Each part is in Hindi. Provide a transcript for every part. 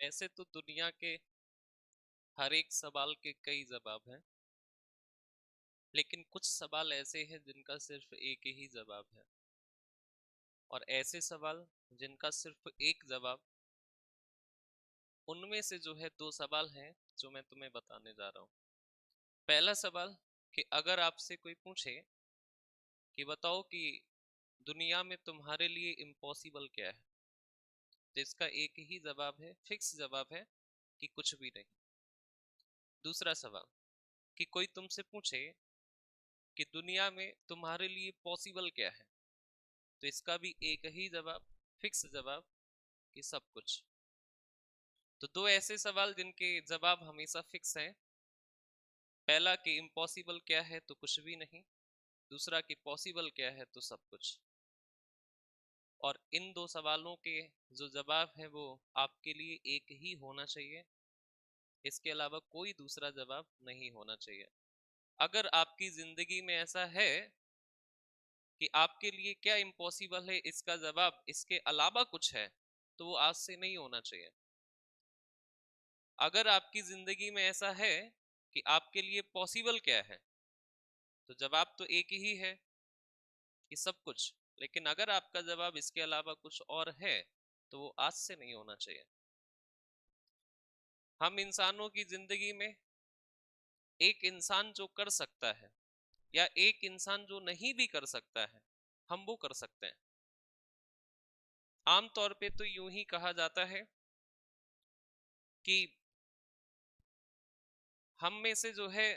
ऐसे तो दुनिया के हर एक सवाल के कई जवाब हैं, लेकिन कुछ सवाल ऐसे हैं जिनका सिर्फ एक ही जवाब है। और ऐसे सवाल जिनका सिर्फ एक जवाब, उनमें से जो है दो सवाल हैं जो मैं तुम्हें बताने जा रहा हूँ। पहला सवाल कि अगर आपसे कोई पूछे कि बताओ कि दुनिया में तुम्हारे लिए इम्पॉसिबल क्या है, तो इसका एक ही जवाब है, फिक्स जवाब है कि कुछ भी नहीं। दूसरा सवाल कि कोई तुमसे पूछे कि दुनिया में तुम्हारे लिए पॉसिबल क्या है, तो इसका भी एक ही जवाब, फिक्स जवाब कि सब कुछ। तो दो ऐसे सवाल जिनके जवाब हमेशा फिक्स हैं। पहला कि इम्पॉसिबल क्या है, तो कुछ भी नहीं। दूसरा कि पॉसिबल क्या है, तो सब कुछ। और इन दो सवालों के जो जवाब है वो आपके लिए एक ही होना चाहिए, इसके अलावा कोई दूसरा जवाब नहीं होना चाहिए। अगर आपकी जिंदगी में ऐसा है कि आपके लिए क्या इम्पॉसिबल है, इसका जवाब इसके अलावा कुछ है, तो वो आज से नहीं होना चाहिए। अगर आपकी जिंदगी में ऐसा है कि आपके लिए पॉसिबल क्या है, तो जवाब तो एक ही है कि सब कुछ। लेकिन अगर आपका जवाब इसके अलावा कुछ और है, तो वो आज से नहीं होना चाहिए। हम इंसानों की जिंदगी में एक इंसान जो कर सकता है या एक इंसान जो नहीं भी कर सकता है, हम वो कर सकते हैं। आमतौर पे तो यूं ही कहा जाता है कि हम में से जो है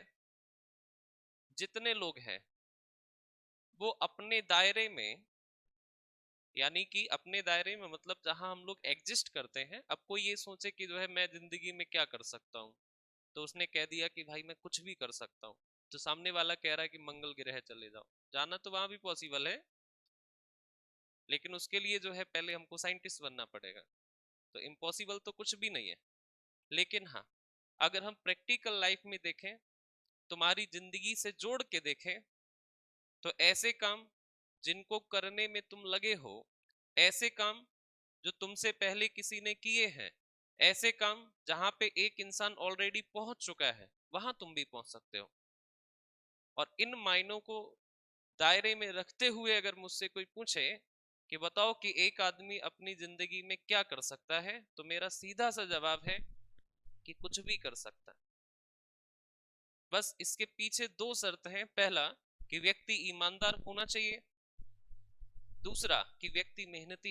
जितने लोग हैं वो अपने दायरे में, यानी कि अपने दायरे में मतलब जहां हम लोग एग्जिस्ट करते हैं। अब कोई ये सोचे कि जो है मैं जिंदगी में क्या कर सकता हूँ, तो उसने कह दिया कि भाई मैं कुछ भी कर सकता हूँ। तो सामने वाला कह रहा है कि मंगल ग्रह चले जाओ, जाना तो वहां भी पॉसिबल है, लेकिन उसके लिए जो है पहले हमको साइंटिस्ट बनना पड़ेगा। तो इम्पॉसिबल तो कुछ भी नहीं है। लेकिन हाँ, अगर हम प्रैक्टिकल लाइफ में देखें, तुम्हारी जिंदगी से जोड़ के देखें, तो ऐसे काम जिनको करने में तुम लगे हो, ऐसे काम जो तुमसे पहले किसी ने किए हैं, ऐसे काम जहां पे एक इंसान ऑलरेडी पहुंच चुका है, वहां तुम भी पहुंच सकते हो। और इन मायनों को दायरे में रखते हुए अगर मुझसे कोई पूछे कि बताओ कि एक आदमी अपनी जिंदगी में क्या कर सकता है, तो मेरा सीधा सा जवाब है कि कुछ भी कर सकता है। बस इसके पीछे दो शर्त हैं। पहला कि व्यक्ति ईमानदार होना चाहिए, दूसरा कि व्यक्ति मेहनती